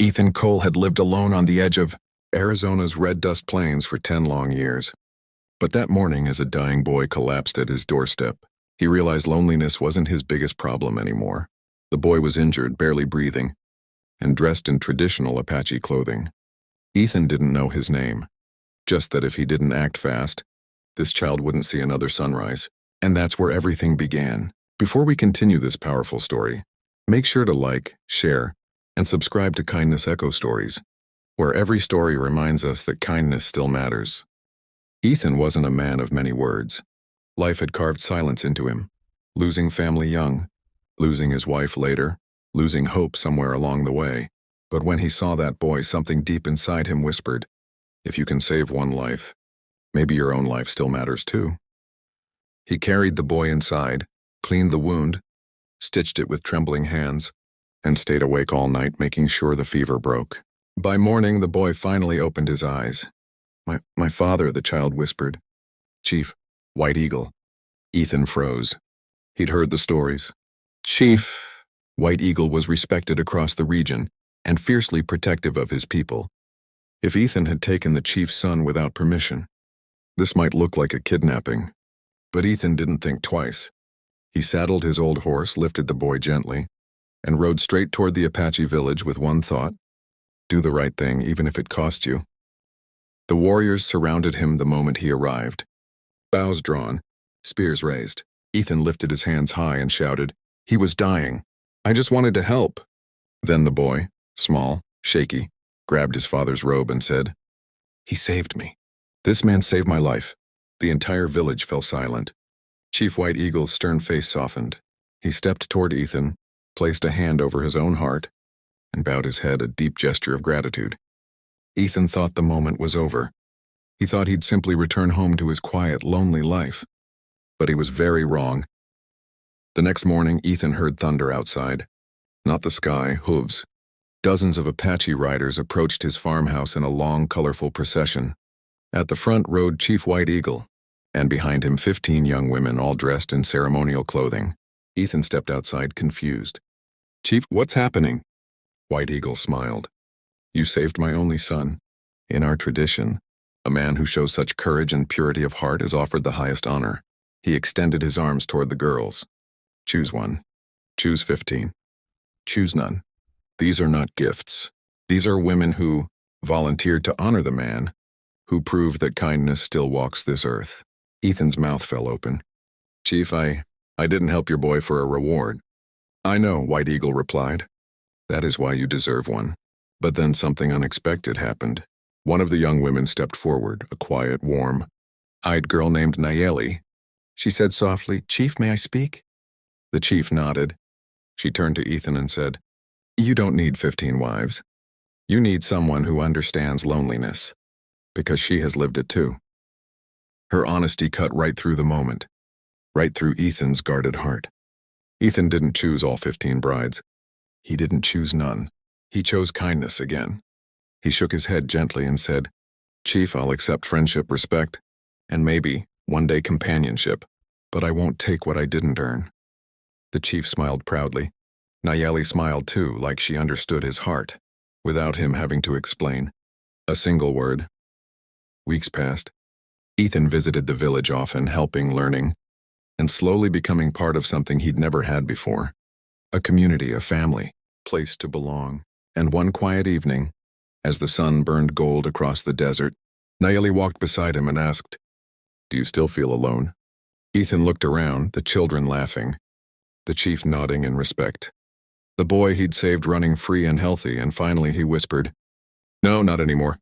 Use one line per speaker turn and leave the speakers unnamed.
Ethan Cole had lived alone on the edge of Arizona's red dust plains for 10 long years. But that morning, as a dying boy collapsed at his doorstep, he realized loneliness wasn't his biggest problem anymore. The boy was injured, barely breathing, and dressed in traditional Apache clothing. Ethan didn't know his name, just that if he didn't act fast, this child wouldn't see another sunrise. And that's where everything began. Before we continue this powerful story, make sure to like, share, and subscribe to Kindness Echo Stories, where every story reminds us that kindness still matters. Ethan wasn't a man of many words. Life had carved silence into him, losing family young, losing his wife later, losing hope somewhere along the way. But when he saw that boy, something deep inside him whispered, if you can save one life, maybe your own life still matters too. He carried the boy inside, cleaned the wound, stitched it with trembling hands, and stayed awake all night making sure the fever broke. By morning, the boy finally opened his eyes. My father, the child whispered. Chief, White Eagle. Ethan froze. He'd heard the stories. Chief, White Eagle was respected across the region and fiercely protective of his people. If Ethan had taken the chief's son without permission, this might look like a kidnapping. But Ethan didn't think twice. He saddled his old horse, lifted the boy gently, and rode straight toward the Apache village with one thought: do the right thing, even if it cost you. The warriors surrounded him the moment he arrived. Bows drawn, spears raised. Ethan lifted his hands high and shouted, he was dying. I just wanted to help. Then the boy, small, shaky, grabbed his father's robe and said, he saved me. This man saved my life. The entire village fell silent. Chief White Eagle's stern face softened. He stepped toward Ethan, placed a hand over his own heart, and bowed his head, a deep gesture of gratitude. Ethan thought the moment was over. He thought he'd simply return home to his quiet, lonely life. But he was very wrong. The next morning, Ethan heard thunder outside. Not the sky, hooves. Dozens of Apache riders approached his farmhouse in a long, colorful procession. At the front rode Chief White Eagle, and behind him 15 young women all dressed in ceremonial clothing. Ethan stepped outside, confused. Chief, what's happening? White Eagle smiled. You saved my only son. In our tradition, a man who shows such courage and purity of heart is offered the highest honor. He extended his arms toward the girls. Choose one. Choose 15. Choose none. These are not gifts. These are women who volunteered to honor the man who proved that kindness still walks this earth. Ethan's mouth fell open. Chief, I didn't help your boy for a reward. I know, White Eagle replied. That is why you deserve one. But then something unexpected happened. One of the young women stepped forward, a quiet, warm-eyed girl named Nayeli. She said softly, Chief, may I speak? The chief nodded. She turned to Ethan and said, you don't need 15 wives. You need someone who understands loneliness, because she has lived it too. Her honesty cut right through the moment, right through Ethan's guarded heart. Ethan didn't choose all 15 brides. He didn't choose none. He chose kindness again. He shook his head gently and said, Chief, I'll accept friendship, respect, and maybe, one day, companionship, but I won't take what I didn't earn. The chief smiled proudly. Nayeli smiled too, like she understood his heart, without him having to explain. A single word. Weeks passed. Ethan visited the village often, helping, learning, and slowly becoming part of something he'd never had before. A community, a family, place to belong. And one quiet evening, as the sun burned gold across the desert, Nayeli walked beside him and asked, do you still feel alone? Ethan looked around, the children laughing, the chief nodding in respect. The boy he'd saved running free and healthy, and finally he whispered, no, not anymore.